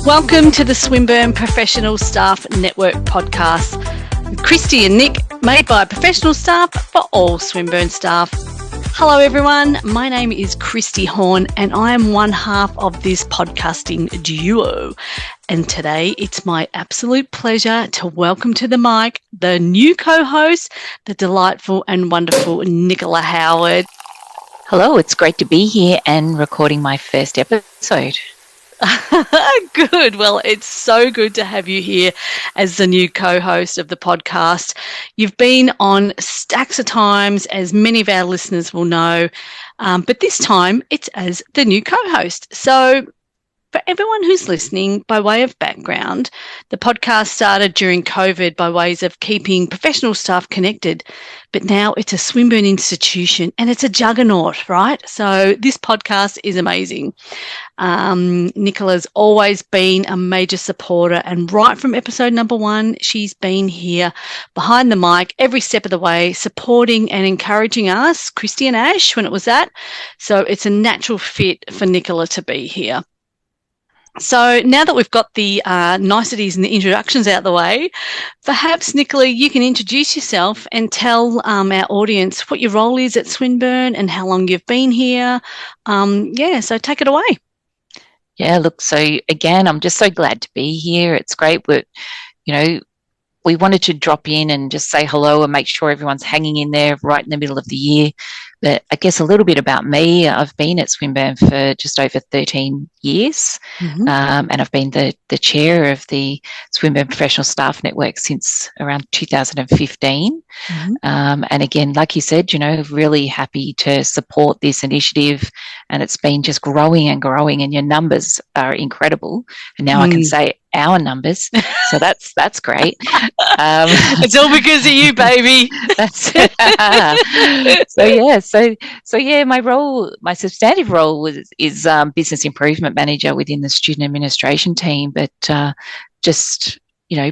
Welcome to the Swinburne Professional Staff Network podcast. Kristy and Nick, made by professional staff for all Swinburne staff. Hello everyone, my name is Kristy Horn and I am one half of this podcasting duo. And today it's my absolute pleasure to welcome to the mic the new co-host, the delightful and wonderful Nicola Howard. Hello, it's great to be here and recording my first episode. Good. Well, it's so good to have you here as the new co-host of the podcast. You've been on stacks of times, as many of our listeners will know, but this time it's as the new co-host. So for everyone who's listening, by way of background, the podcast started during COVID by ways of keeping professional staff connected, but now it's a Swinburne institution and it's a juggernaut, right? So this podcast is amazing. Nicola's always been a major supporter, and right from episode number 1, she's been here behind the mic every step of the way, supporting and encouraging us, Kristy and Ash, when it was that. So it's a natural fit for Nicola to be here. So now that we've got the niceties and the introductions out of the way, perhaps, Nicola, you can introduce yourself and tell our audience what your role is at Swinburne and how long you've been here. So take it away. Yeah, look, so again, I'm just so glad to be here. It's great. We wanted to drop in and just say hello and make sure everyone's hanging in there right in the middle of the year. But I guess a little bit about me. I've been at Swinburne for just over 13 years, and I've been the chair of the Swinburne Professional Staff Network since around 2015. And again, like you said, really happy to support this initiative, and it's been just growing and growing, and your numbers are incredible. And now I can say our numbers, so that's great. It's all because of you, baby. That's So my role, my substantive role is business improvement manager within the student administration team, but just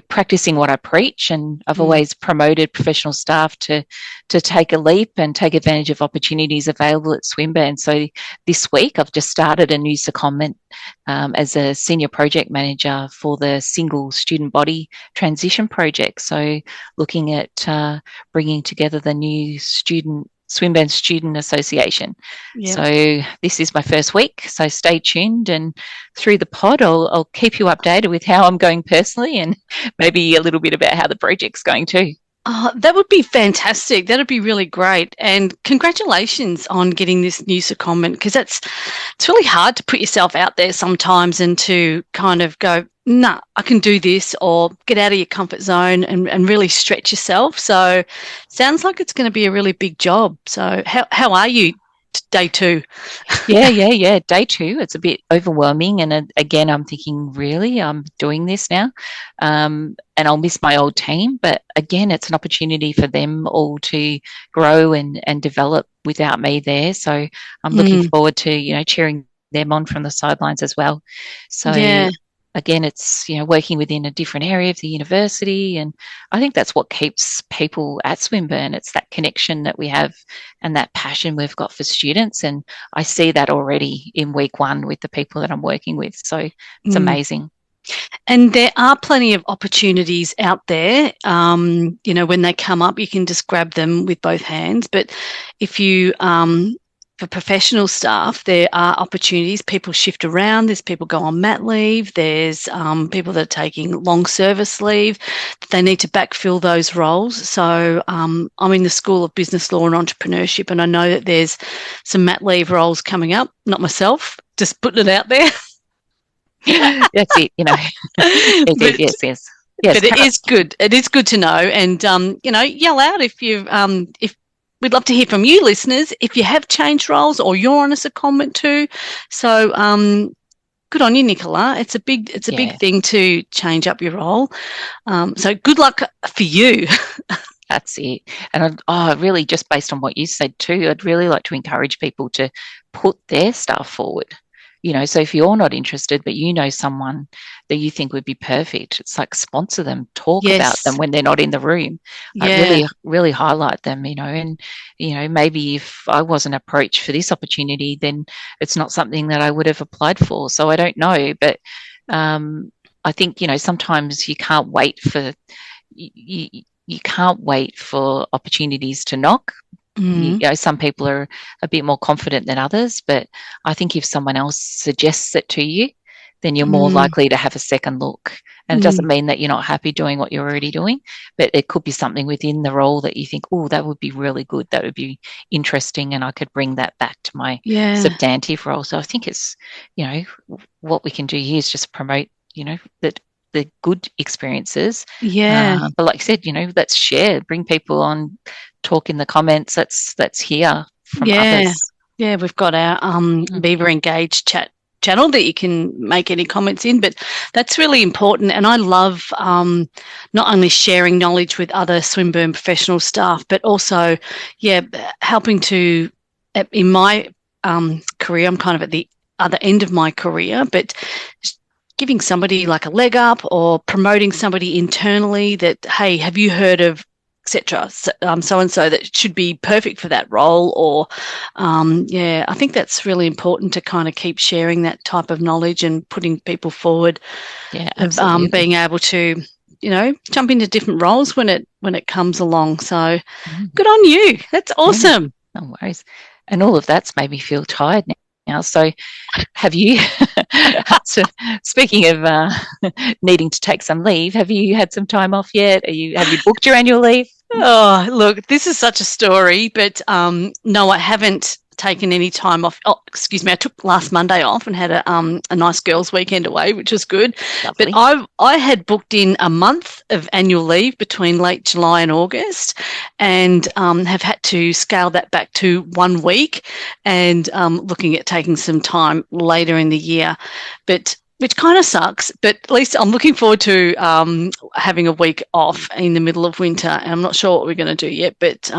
practicing what I preach, and I've always promoted professional staff to take a leap and take advantage of opportunities available at Swinburne. So this week I've just started a new secondment as a senior project manager for the single student body transition project. So looking at bringing together the new Swinburne Student Association. Yep. So this is my first week, so stay tuned, and through the pod I'll keep you updated with how I'm going personally, and maybe a little bit about how the project's going too. Oh, that would be fantastic. That would be really great. And congratulations on getting this new secondment, because it's really hard to put yourself out there sometimes and to kind of go, nah, I can do this, or get out of your comfort zone and really stretch yourself. So sounds like it's going to be a really big job. So how are you day 2? Yeah. Day 2, it's a bit overwhelming. And again, I'm thinking, really, I'm doing this now? And I'll miss my old team. But again, it's an opportunity for them all to grow and develop without me there. So I'm looking forward to, cheering them on from the sidelines as well. So again, it's, working within a different area of the university. And I think that's what keeps people at Swinburne. It's that connection that we have and that passion we've got for students. And I see that already in week 1 with the people that I'm working with. So it's amazing. And there are plenty of opportunities out there. When they come up, you can just grab them with both hands. But if you for professional staff, there are opportunities. People shift around. There's people go on mat leave. There's people that are taking long service leave. They need to backfill those roles. So I'm in the School of Business Law and Entrepreneurship, and I know that there's some mat leave roles coming up. Not myself, just putting it out there. That's it, Yes. But it is good. It is good to know, and yell out if we'd love to hear from you, listeners, if you have changed roles or you're on a secondment too. So good on you, Nicola. It's a big thing to change up your role. So good luck for you. That's it. And really, just based on what you said too, I'd really like to encourage people to put their stuff forward. So if you're not interested, but someone that you think would be perfect, it's like sponsor them, talk about them when they're not in the room. Really, really highlight them, and, maybe if I wasn't approached for this opportunity, then it's not something that I would have applied for. So I don't know, but I think, sometimes you can't wait for you can't wait for opportunities to knock. Some people are a bit more confident than others, but I think if someone else suggests it to you, then you're more likely to have a second look. And it doesn't mean that you're not happy doing what you're already doing, but it could be something within the role that you think, oh, that would be really good. That would be interesting. And I could bring that back to my substantive role. So I think it's, what we can do here is just promote, that the good experiences. Yeah. But like I said, let's share, bring people on, talk in the comments. Let's hear from others. Yeah, we've got our Beaver Engage chat channel that you can make any comments in, but that's really important. And I love not only sharing knowledge with other Swinburne professional staff, but also, helping to, in my career, I'm kind of at the other end of my career, but giving somebody like a leg up or promoting somebody internally that, hey, have you heard of etc. So-and-so that should be perfect for that role, or I think that's really important to kind of keep sharing that type of knowledge and putting people forward. Yeah, absolutely. Of being able to, jump into different roles when it comes along. So good on you. That's awesome. Yeah, no worries. And all of that's made me feel tired now. So have you, so speaking of needing to take some leave, have you had some time off yet? Have you booked your annual leave? Oh, look, this is such a story, but no, I haven't taken any time off. Oh, excuse me, I took last Monday off and had a nice girls' weekend away, which was good. Lovely. But I had booked in a month of annual leave between late July and August, and have had to scale that back to 1 week, and looking at taking some time later in the year, which kind of sucks, but at least I'm looking forward to having a week off in the middle of winter, and I'm not sure what we're going to do yet, but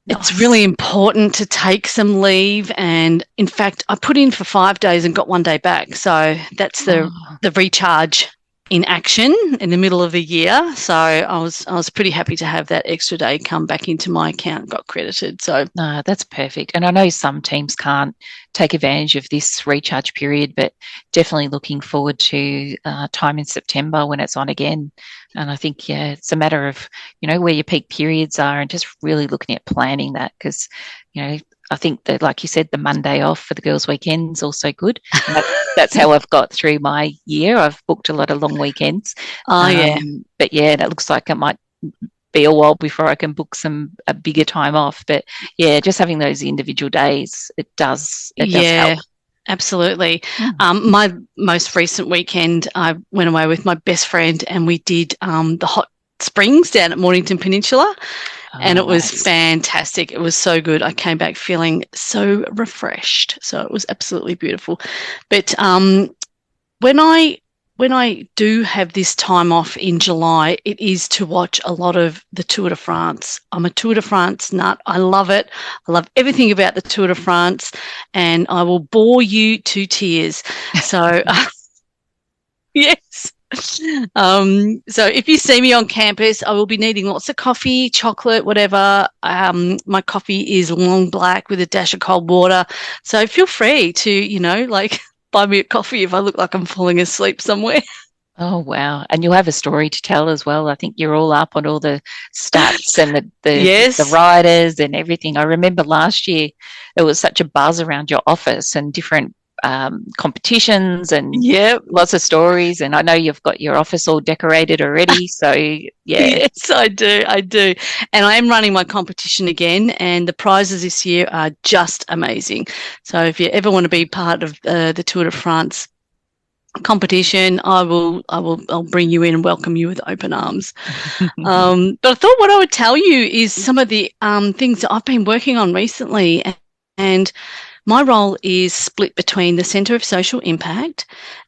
it's really important to take some leave. And in fact, I put in for 5 days and got 1 day back. So that's the recharge in action in the middle of the year. So I was pretty happy to have that extra day come back into my account, got credited. So no, that's perfect. And I know some teams can't take advantage of this recharge period, but definitely looking forward to time in September when it's on again. And I think, it's a matter of, where your peak periods are and just really looking at planning that, because, I think that, like you said, the Monday off for the girls' weekend's also good. That's how I've got through my year. I've booked a lot of long weekends. But that looks like it might be a while before I can book a bigger time off. But just having those individual days, it does help. Absolutely. My most recent weekend, I went away with my best friend and we did the hot springs down at Mornington Peninsula. And it was fantastic. It was so good. I came back feeling so refreshed. So it was absolutely beautiful. But when I do have this time off in July, it is to watch a lot of the Tour de France. I'm a Tour de France nut. I love it. I love everything about the Tour de France, and I will bore you to tears. So, yes. So if you see me on campus, I will be needing lots of coffee, chocolate, whatever. My coffee is long black with a dash of cold water. So feel free to, buy me a coffee if I look like I'm falling asleep somewhere. Oh, wow. And you'll have a story to tell as well. I think you're all up on all the stats and the riders and everything. I remember last year there was such a buzz around your office and different competitions and lots of stories. And I know you've got your office all decorated already. So, Yes, I do. And I am running my competition again, and the prizes this year are just amazing. So if you ever want to be part of the Tour de France competition, I'll bring you in and welcome you with open arms. But I thought what I would tell you is some of the things that I've been working on recently, and my role is split between the Centre of Social Impact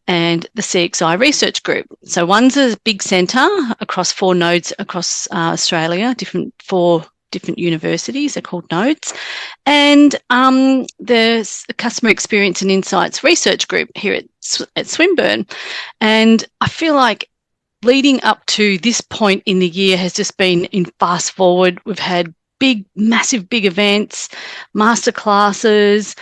and the CXI Research Group. So one's a big centre across 4 nodes across Australia, 4 different universities. They're called nodes. And there's the Customer Experience and Insights Research Group here at Swinburne. And I feel like leading up to this point in the year has just been in fast forward. We've had massive big events, masterclasses.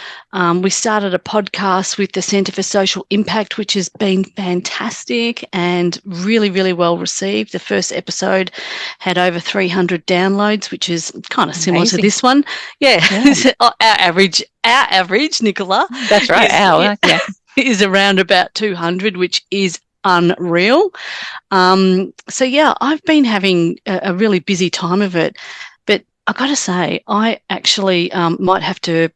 We started a podcast with the Centre for Social Impact, which has been fantastic and really, really well received. The first episode had over 300 downloads, which is kind of similar to this one. Yeah. Our average, Nicola. That's right. Is around about 200, which is unreal. So yeah, I've been having a really busy time of it, but I got to say, I actually might have to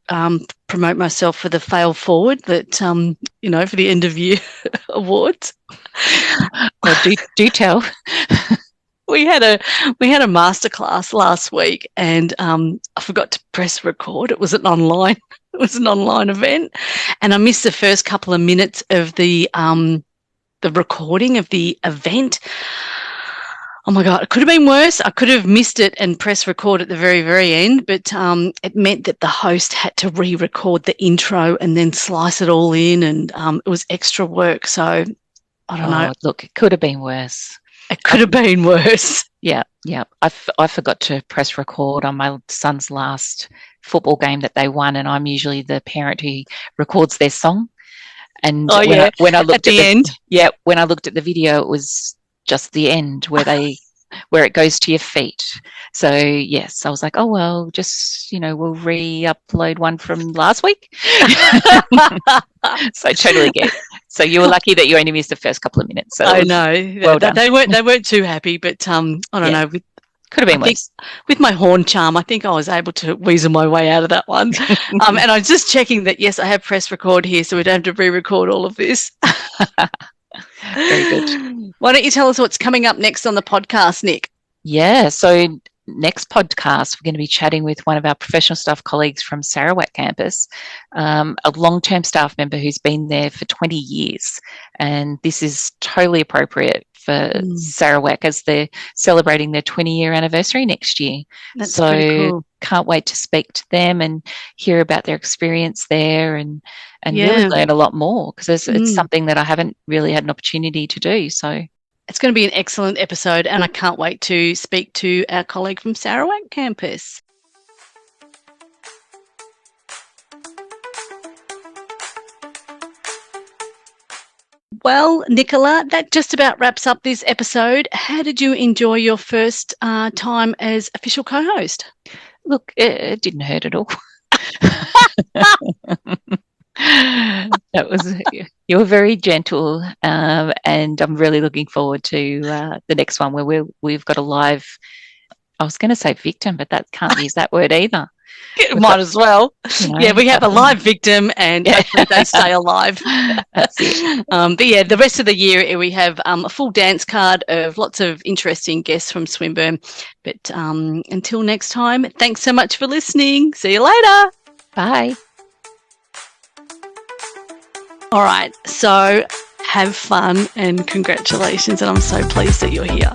promote myself for the Fail Forward that for the end of year awards. Well, do tell. We had a masterclass last week, and I forgot to press record. It was an online event, and I missed the first couple of minutes of the recording of the event. Oh my God, it could have been worse. I could have missed it and pressed record at the very, very end, but it meant that the host had to re-record the intro and then slice it all in, and it was extra work. So I don't know. Look, it could have been worse. It could have been worse. Yeah. I forgot to press record on my son's last football game that they won, and I'm usually the parent who records their song. And when I looked at the end, when I looked at the video, it was just the end where it goes to your feet. So yes, I was like, oh well, just we'll re-upload one from last week. So I totally get it. So you were lucky that you only missed the first couple of minutes. So I know. Well done. They weren't too happy, but I don't know. Could have been worse. With my horn charm, I think I was able to weasel my way out of that one. And I was just checking that, yes, I have pressed record here, so we don't have to re-record all of this. Very good. Why don't you tell us what's coming up next on the podcast, Nick? Yeah, so next podcast, we're going to be chatting with one of our professional staff colleagues from Sarawak Campus, a long-term staff member who's been there for 20 years. And this is totally appropriate for Sarawak as they're celebrating their 20-year anniversary next year. That's pretty cool. Can't wait to speak to them and hear about their experience there and really learn a lot more, because it's something that I haven't really had an opportunity to do. So it's going to be an excellent episode, and I can't wait to speak to our colleague from Sarawak Campus. Well, Nicola, that just about wraps up this episode. How did you enjoy your first time as official co-host? Look, it didn't hurt at all. You were very gentle, and I'm really looking forward to the next one where we've got a live. I was going to say victim, but that can't use that word either. Might as well. We have a live victim, and hopefully they stay alive. That's it. But yeah, the rest of the year we have a full dance card of lots of interesting guests from Swinburne. But until next time, thanks so much for listening. See you later. Bye. All right, so have fun and congratulations, and I'm so pleased that you're here.